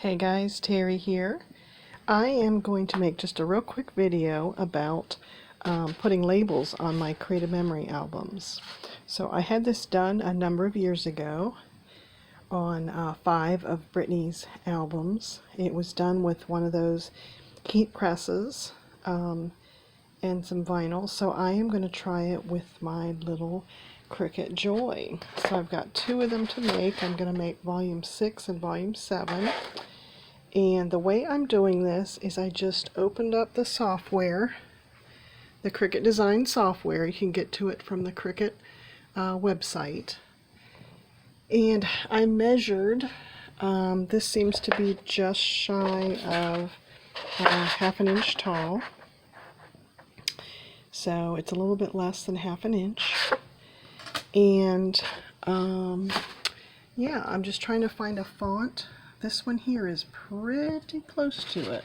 Hey guys, Terry here. I am going to make just a real quick video about putting labels on my Creative Memory albums. So I had this done a number of years ago on 5 of Brittany's albums. It was done with one of those heat presses and some vinyl. So I am going to try it with my little Cricut Joy. So I've got 2 of them to make. I'm going to make volume 6 and volume 7. And the way I'm doing this is I just opened up the software, the Cricut Design software. You can get to it from the Cricut website. And I measured, this seems to be just shy of half an inch tall. So it's a little bit less than half an inch. And yeah, I'm just trying to find a font. This one here is pretty close to it.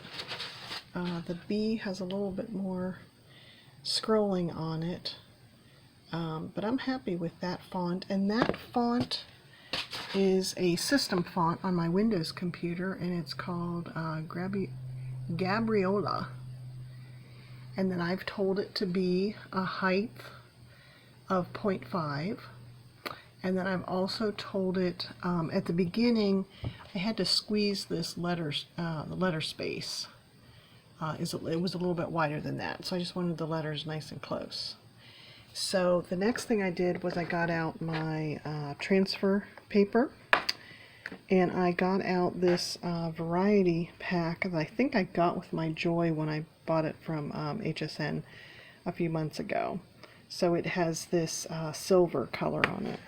The B has a little bit more scrolling on it, but I'm happy with that font. And that font is a system font on my Windows computer, and it's called Gabriola. And then I've told it to be a height of 0.5. And then I've also told it, at the beginning, I had to squeeze this the letter space. It was a little bit wider than that, so I just wanted the letters nice and close. So the next thing I did was I got out my transfer paper, and I got out this variety pack that I think I got with my Joy when I bought it from HSN a few months ago. So it has this silver color on it.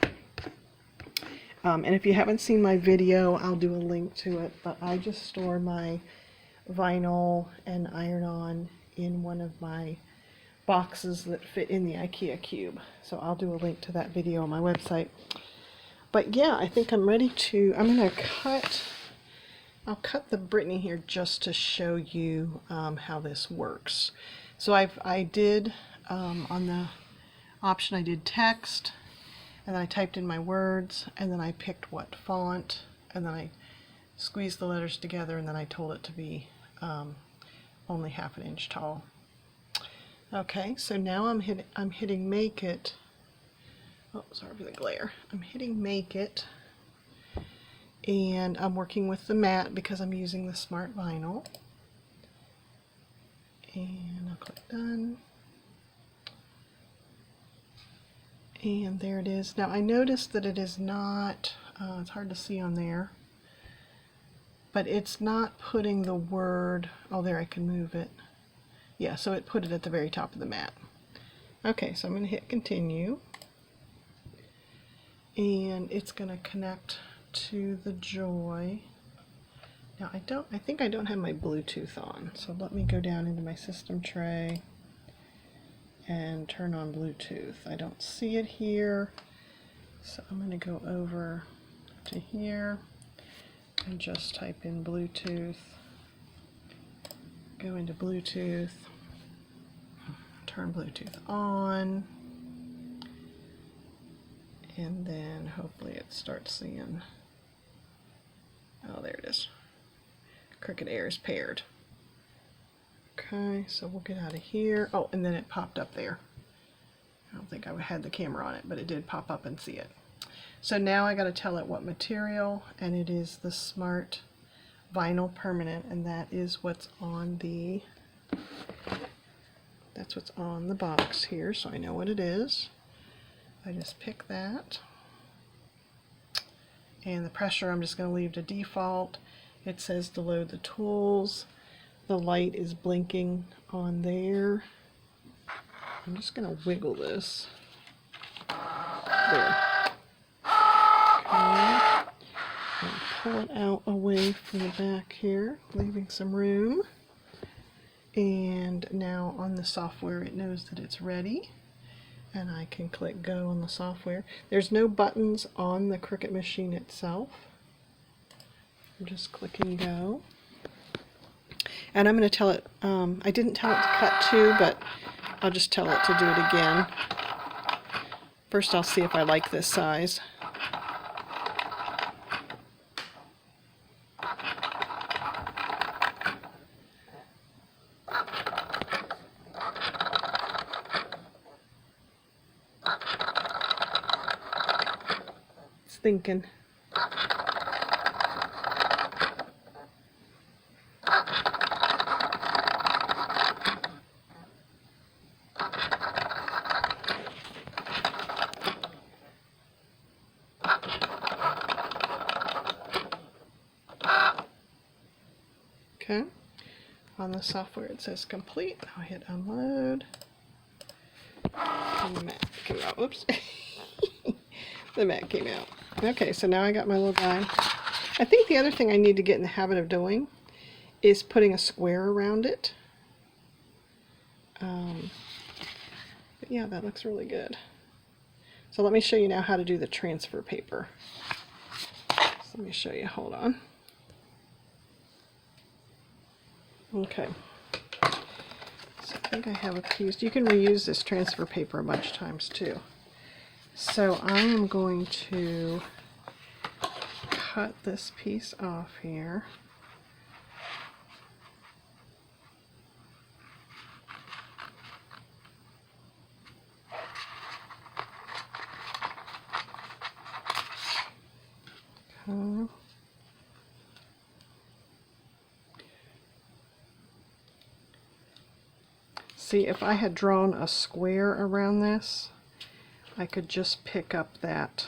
And if you haven't seen my video, I'll do a link to it, but I just store my vinyl and iron-on in one of my boxes that fit in the IKEA cube. So I'll do a link to that video on my website. But yeah, I think I'm ready to, I'll cut the Brittany here just to show you how this works. So I did, on the option I did text, and then I typed in my words, and then I picked what font, and then I squeezed the letters together, and then I told it to be only half an inch tall. Okay, so now I'm hitting make it. Oh, sorry for the glare. I'm hitting make it, and I'm working with the matte because I'm using the smart vinyl. And I'll click done. And there it is. Now I noticed that it is not, it's hard to see on there, but it's not putting the word, oh there, I can move it. Yeah, so it put it at the very top of the mat. Okay, so I'm going to hit continue, and it's going to connect to the Joy. Now I think I don't have my Bluetooth on, so let me go down into my system tray and turn on Bluetooth. I don't see it here, so I'm going to go over to here and just type in Bluetooth, go into Bluetooth, turn Bluetooth on, and then hopefully it starts seeing, oh there it is, Cricut Air is paired. Okay, so we'll get out of here. Oh, and then it popped up there. I don't think I had the camera on it, but it did pop up and see it. So now I got to tell it what material, and it is the Smart Vinyl Permanent, and that is what's on the, that's what's on the box here, so I know what it is. I just pick that. And the pressure I'm just going to leave to default. It says to load the tools. The light is blinking on there. I'm just going to wiggle this. There. Okay. And pull it out away from the back here, leaving some room. And now on the software it knows that it's ready. And I can click go on the software. There's no buttons on the Cricut machine itself. I'm just clicking go. And I'm going to tell it, I didn't tell it to cut 2, but I'll just tell it to do it again. First I'll see if I like this size. thinking. Okay, on the software it says complete. I'll hit unload. And the mat came out. Oops. The mat came out. Okay, so now I got my little guy. I think the other thing I need to get in the habit of doing is putting a square around it. But yeah, that looks really good. So let me show you now how to do the transfer paper. So let me show you, hold on. Okay, so I think I have a piece. You can reuse this transfer paper a bunch of times too. So I am going to cut this piece off here. Okay. See, if I had drawn a square around this, I could just pick up that.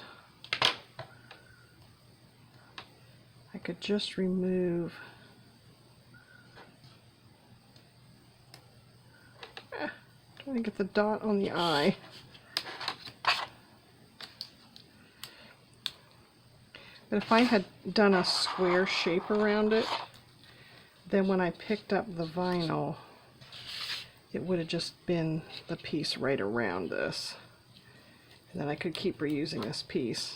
I could just remove. Trying to get the dot on the eye. But if I had done a square shape around it, then when I picked up the vinyl, it would have just been the piece right around this. And then I could keep reusing this piece.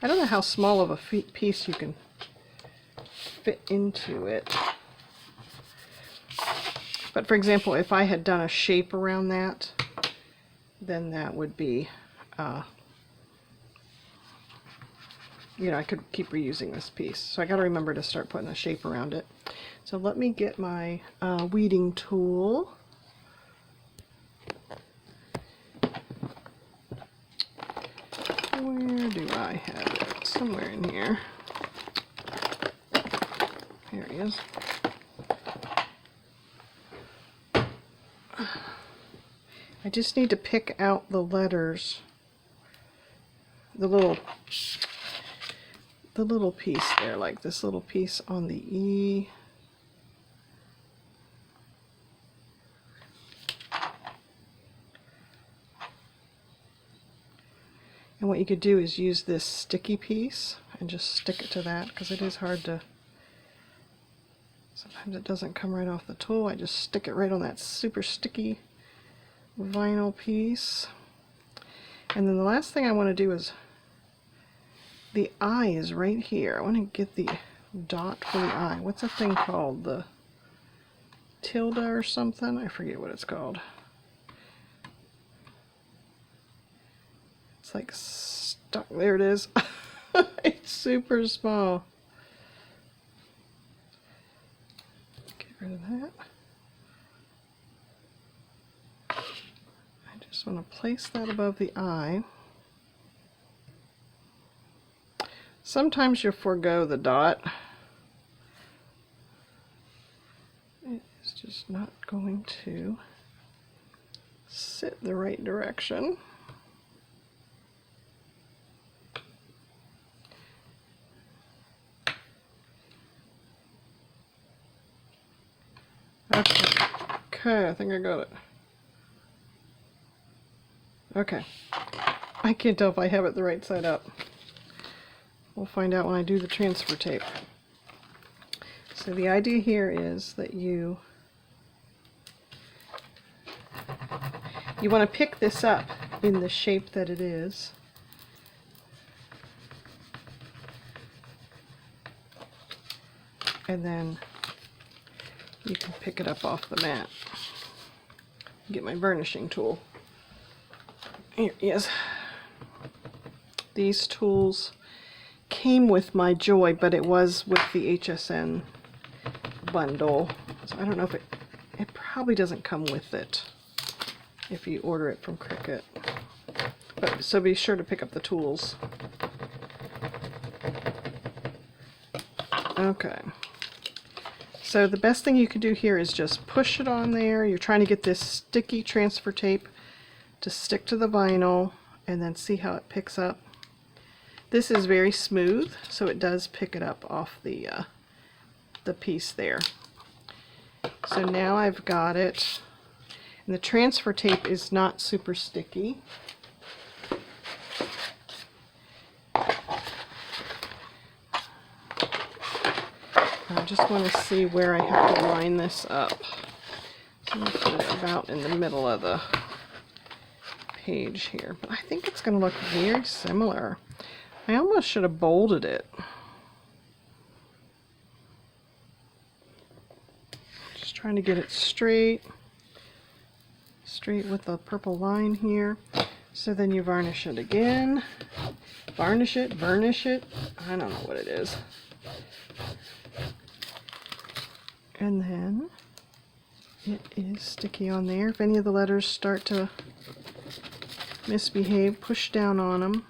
I don't know how small of a piece you can fit into it. But for example, if I had done a shape around that, then that would be, you know, I could keep reusing this piece. So I got to remember to start putting a shape around it. So let me get my weeding tool. Where do I have it? Somewhere in here. Here he is. I just need to pick out the letters, the little piece there, like this little piece on the E. And what you could do is use this sticky piece and just stick it to that, because it is hard to, sometimes it doesn't come right off the tool. I just stick it right on that super sticky vinyl piece. And then the last thing I want to do is, the eye is right here. I want to get the dot for the eye. What's that thing called? The tilde or something? I forget what it's called. It's like stuck. There it is. It's super small. Get rid of that. I just want to place that above the eye. Sometimes you forego the dot. It's just not going to sit the right direction. Okay, I think I got it. Okay. I can't tell if I have it the right side up. We'll find out when I do the transfer tape. So the idea here is that you want to pick this up in the shape that it is. And then you can pick it up off the mat. Get my burnishing tool. Here he is. These tools came with my Joy, but it was with the HSN bundle. So I don't know if it probably doesn't come with it if you order it from Cricut. But so be sure to pick up the tools. Okay. So the best thing you can do here is just push it on there. You're trying to get this sticky transfer tape to stick to the vinyl, and then see how it picks up. This is very smooth, so it does pick it up off the piece there. So now I've got it, and the transfer tape is not super sticky. I just want to see where I have to line this up. So I'm going to put it about in the middle of the page here. But I think it's going to look very similar. I almost should have bolded it. Just trying to get it straight with the purple line here. So then you varnish it again. Varnish it, burnish it. I don't know what it is. And then it is sticky on there. If any of the letters start to misbehave, push down on them.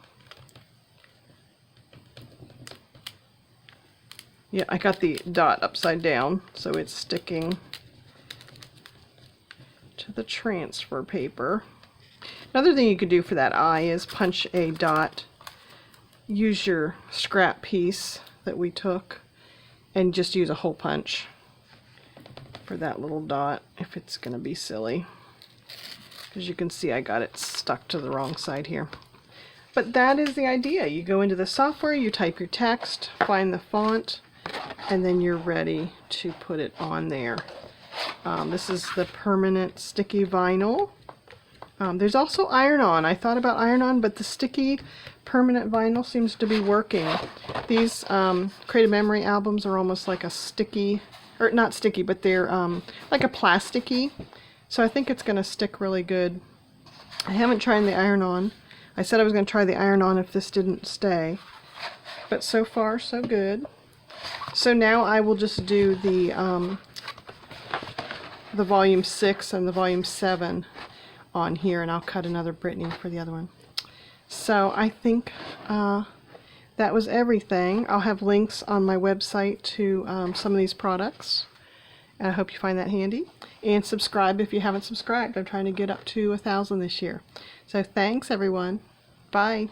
Yeah, I got the dot upside down, so it's sticking to the transfer paper. Another thing you could do for that eye is punch a dot. Use your scrap piece that we took and just use a hole punch for that little dot if it's going to be silly. As you can see, I got it stuck to the wrong side here. But that is the idea. You go into the software, you type your text, find the font, and then you're ready to put it on there. This is the permanent sticky vinyl. There's also iron-on. I thought about iron-on, but the sticky permanent vinyl seems to be working. These Creative Memory albums are almost like a sticky, or not sticky, but they're like a plasticky. So I think it's going to stick really good. I haven't tried the iron-on. I said I was going to try the iron-on if this didn't stay. But so far, so good. So now I will just do the volume 6 and the volume 7 on here, and I'll cut another Brittany for the other one. So I think that was everything. I'll have links on my website to some of these products, and I hope you find that handy. And subscribe if you haven't subscribed. I'm trying to get up to 1,000 this year. So thanks, everyone. Bye.